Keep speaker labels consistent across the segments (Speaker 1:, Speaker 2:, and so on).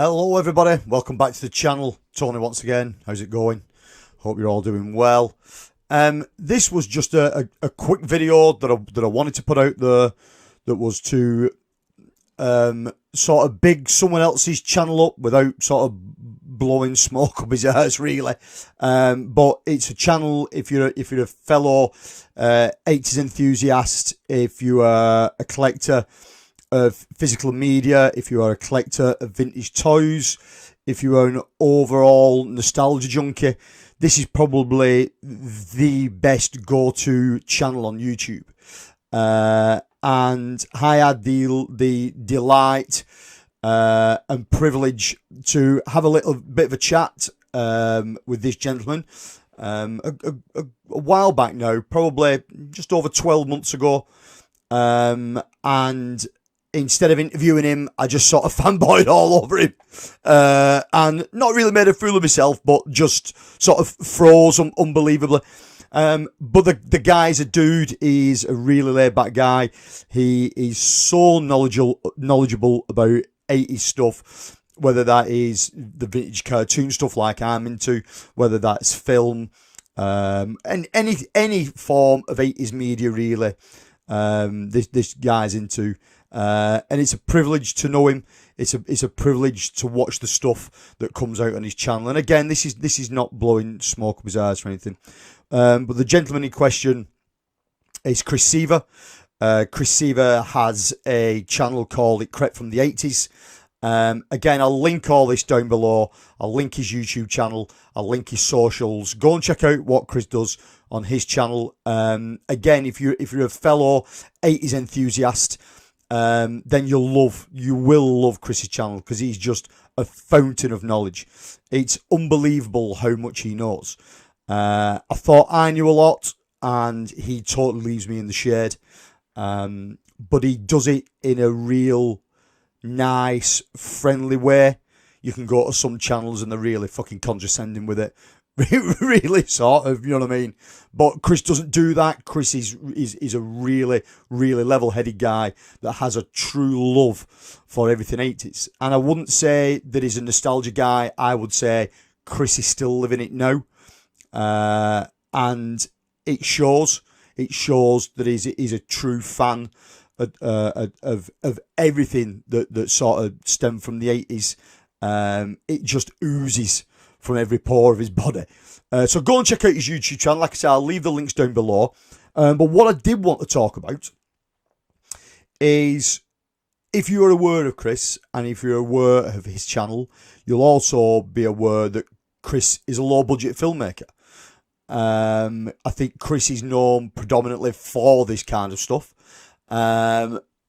Speaker 1: Hello everybody, welcome back to the channel. Tony once again, how's it going? Hope you're all doing well. This was just a quick video that I wanted to put out there that was to sort of big someone else's channel up without sort of blowing smoke up his ass really. But it's a channel if you're a fellow 80s enthusiast, if you are a collector of physical media, if you are a collector of vintage toys, if you are an overall nostalgia junkie, this is probably the best go-to channel on YouTube. And I had the delight and privilege to have a little bit of a chat with this gentleman a while back now, probably just over 12 months ago. And instead of interviewing him, I just sort of fanboyed all over him. And not really made a fool of myself, but just sort of froze unbelievably. But the guy's a dude. He's a really laid back guy. He is so knowledgeable about 80s stuff, whether that is the vintage cartoon stuff like I'm into, whether that's film, and any form of 80s media really. This guy's into. And it's a privilege to know him. It's a privilege to watch the stuff that comes out on his channel. And again, this is not blowing smoke up his ass or anything. But the gentleman in question is Chris Seaver. Chris Seaver has a channel called Crept From the 80s. Again, I'll link all this down below. I'll link his YouTube channel. I'll link his socials. Go and check out what Chris does on his channel. Again, if you're a fellow 80s enthusiast, then you will love Chris's channel because he's just a fountain of knowledge. It's unbelievable how much he knows. I thought I knew a lot, and he totally leaves me in the shade. But he does it in a real nice, friendly way. You can go to some channels and they're really fucking condescending with it. Really, sort of, you know what I mean? But Chris doesn't do that. Chris is a really, really level-headed guy that has a true love for everything 80s. And I wouldn't say that he's a nostalgia guy. I would say Chris is still living it now. And it shows. It shows that he's a true fan of everything that sort of stemmed from the 80s. It just oozes from every pore of his body. So go and check out his YouTube channel. Like I said, I'll leave the links down below. But what I did want to talk about is, if you are aware of Chris and if you're aware of his channel, you'll also be aware that Chris is a low-budget filmmaker. I think Chris is known predominantly for this kind of stuff.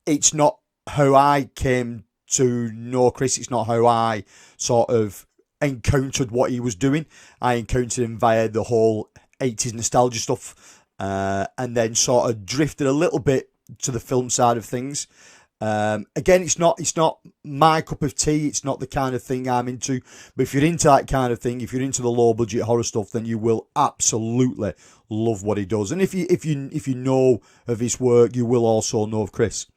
Speaker 1: It's not how I came to know Chris. It's not how I sort of encountered what he was doing. I encountered him via the whole 80s nostalgia stuff, and then sort of drifted a little bit to the film side of things. Again, it's not my cup of tea. It's not the kind of thing I'm into. But if you're into that kind of thing, if you're into the low budget horror stuff, then you will absolutely love what he does. And if you know of his work, you will also know of Chris.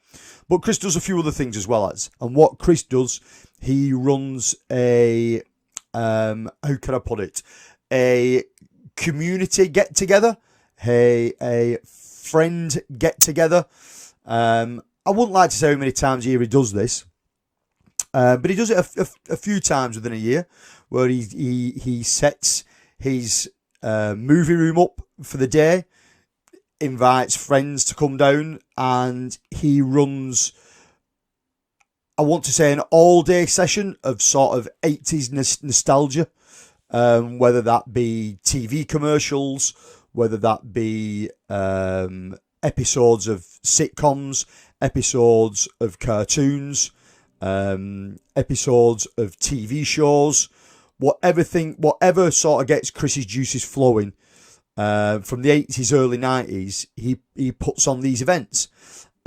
Speaker 1: But Chris does a few other things as well as. And what Chris does, he runs a how can I put it? A community get together, a friend get together. I wouldn't like to say how many times a year he does this, but he does it a few times within a year, where he sets his movie room up for the day, invites friends to come down, and he runs, I want to say, an all-day session of sort of 80s nostalgia, whether that be TV commercials, whether that be episodes of sitcoms, episodes of cartoons, episodes of TV shows, whatever sort of gets Chris's juices flowing from the 80s, early 90s, he puts on these events.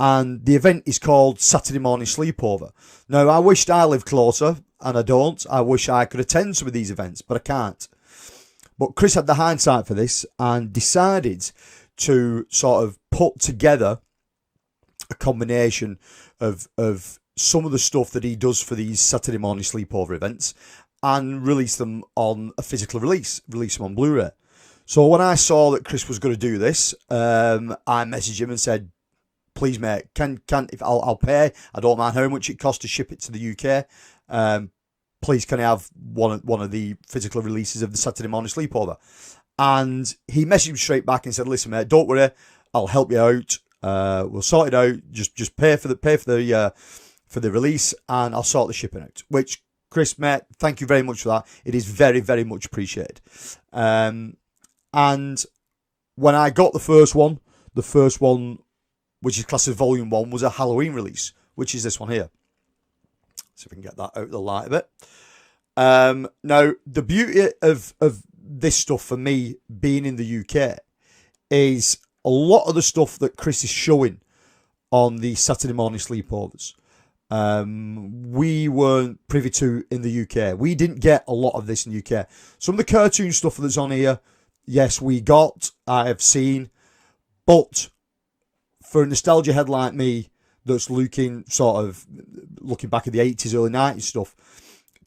Speaker 1: And the event is called Saturday Morning Sleepover. Now, I wished I lived closer, and I don't. I wish I could attend some of these events, but I can't. But Chris had the hindsight for this and decided to sort of put together a combination of some of the stuff that he does for these Saturday morning sleepover events and release them on a physical release them on Blu-ray. So when I saw that Chris was going to do this, I messaged him and said, please, mate, if I'll pay. I don't mind how much it costs to ship it to the UK. Please, can I have one of the physical releases of the Saturday morning sleepover? And he messaged me straight back and said, listen, mate, don't worry, I'll help you out. We'll sort it out. Just pay for the release, and I'll sort the shipping out. Which, Chris, mate, thank you very much for that. It is very, very much appreciated. And when I got the first one, which is classed as Volume 1, was a Halloween release, which is this one here. See if we can get that out of the light a bit. Now, the beauty of this stuff for me being in the UK is a lot of the stuff that Chris is showing on the Saturday morning sleepovers. We weren't privy to in the UK. We didn't get a lot of this in the UK. Some of the cartoon stuff that's on here, yes, I have seen, but for a nostalgia head like me that's looking back at the 80s, early 90s stuff,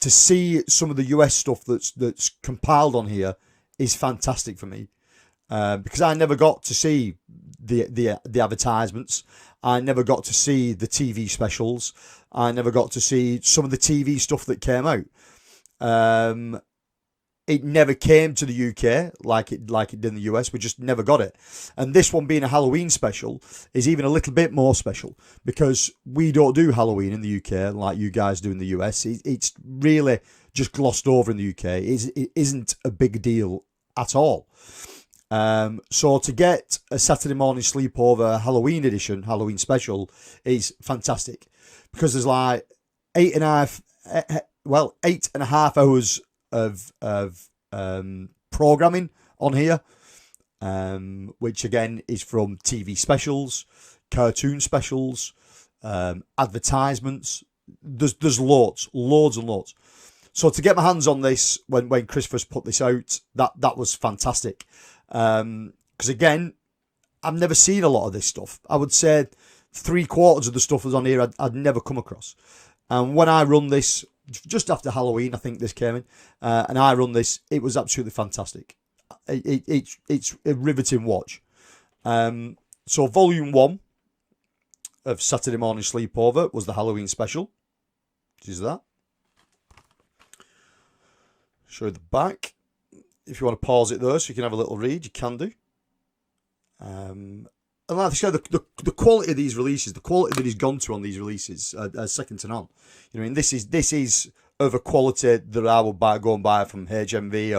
Speaker 1: to see some of the US stuff that's compiled on here is fantastic for me. Because I never got to see the advertisements. I never got to see the TV specials. I never got to see some of the TV stuff that came out. It never came to the UK like it did in the US. We just never got it. And this one being a Halloween special is even a little bit more special because we don't do Halloween in the UK like you guys do in the US. It's really just glossed over in the UK. It isn't a big deal at all. So to get a Saturday morning sleepover Halloween edition, Halloween special, is fantastic because there's like 8.5 hours of programming on here, which again is from TV specials, cartoon specials, advertisements. There's loads and loads. So to get my hands on this when Chris first put this out, that was fantastic. Because again, I've never seen a lot of this stuff. I would say 3/4 of the stuff that's on here I'd never come across. And when I run this, just after Halloween, I think this came in, and I run this, it was absolutely fantastic. It's a riveting watch. So Volume 1 of Saturday Morning Sleepover was the Halloween special, which is that. Show you the back. If you want to pause it there so you can have a little read, you can do. And like I said, the quality of these releases, the quality that he's gone to on these releases, are second to none. You know, and this is of a quality that I would go and buy from HMV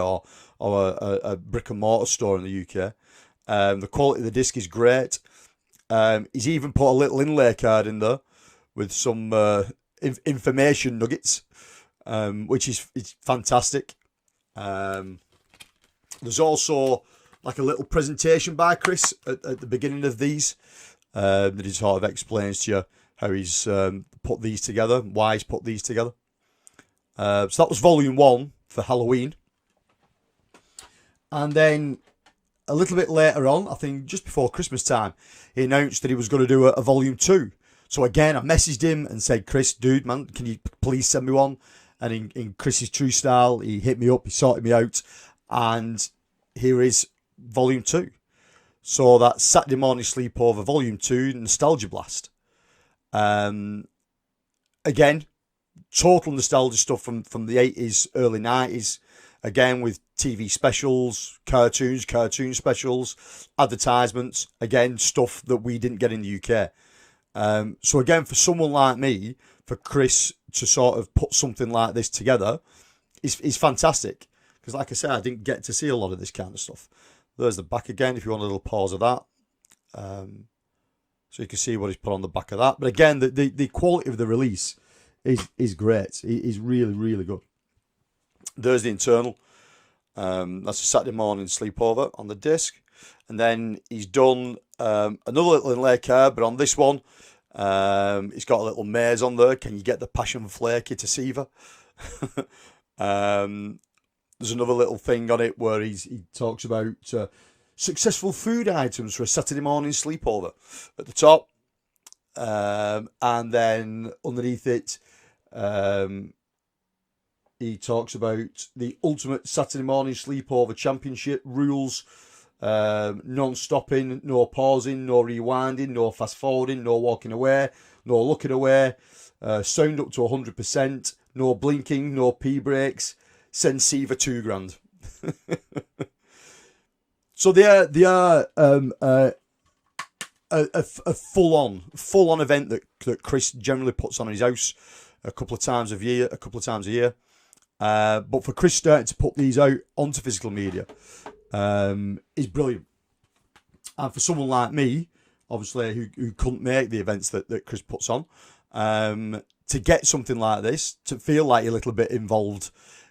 Speaker 1: or a brick and mortar store in the UK. The quality of the disc is great. He's even put a little inlay card in there with some information nuggets, which is fantastic. There's also like a little presentation by Chris at the beginning of these that he sort of explains to you how he's put these together, why he's put these together. So that was Volume 1 for Halloween. And then a little bit later on, I think just before Christmas time, he announced that he was going to do a Volume 2. So again, I messaged him and said, Chris, dude, man, can you please send me one? And in Chris's true style, he hit me up, he sorted me out. And here is Volume 2. So that's Saturday Morning Sleepover Volume 2, Nostalgia Blast. Again, total nostalgia stuff from the 80s, early 90s. Again, with TV specials, cartoon specials, advertisements. Again, stuff that we didn't get in the UK. So again, for someone like me, for Chris to sort of put something like this together is fantastic. Because like I said, I didn't get to see a lot of this kind of stuff. There's the back again, if you want a little pause of that. So you can see what he's put on the back of that. But again, the quality of the release is great. It is really, really good. There's the internal. That's a Saturday Morning Sleepover on the disc. And then he's done another little inlay card, but on this one, he's got a little maze on there. Can you get the passion flaky to Seaver? There's another little thing on it where he talks about successful food items for a Saturday morning sleepover. At the top, And then underneath it, he talks about the ultimate Saturday morning sleepover championship rules. Non-stopping, no pausing, no rewinding, no fast-forwarding, no walking away, no looking away. Sound up to 100%, no blinking, no pee-breaks. Send Seaver $2,000. So they are a full-on event that Chris generally puts on in his house a couple of times a year. But for Chris starting to put these out onto physical media is brilliant. And for someone like me, obviously, who couldn't make the events that Chris puts on, to get something like this, to feel like you're a little bit involved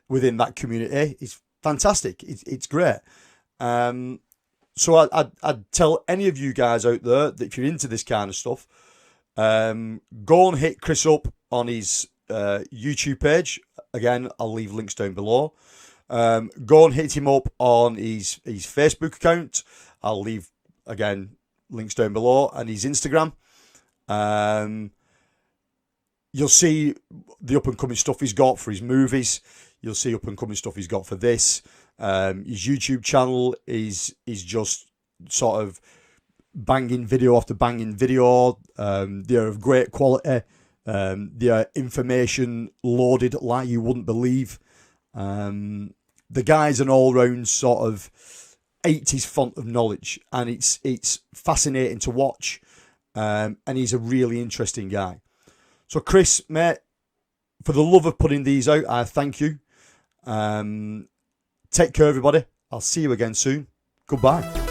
Speaker 1: within that community, is fantastic. It's great. So I'd tell any of you guys out there that if you're into this kind of stuff, go and hit Chris up on his YouTube page. Again, I'll leave links down below. Go and hit him up on his Facebook account. I'll leave, again, links down below, and his Instagram. You'll see the up-and-coming stuff he's got for his movies. You'll see up-and-coming stuff he's got for this. His YouTube channel is just sort of banging video after banging video. They're of great quality. They are information loaded like you wouldn't believe. The guy's an all-round sort of 80s font of knowledge, and it's fascinating to watch. And he's a really interesting guy. So Chris, mate, for the love of putting these out, I thank you. Take care, everybody. I'll see you again soon. Goodbye.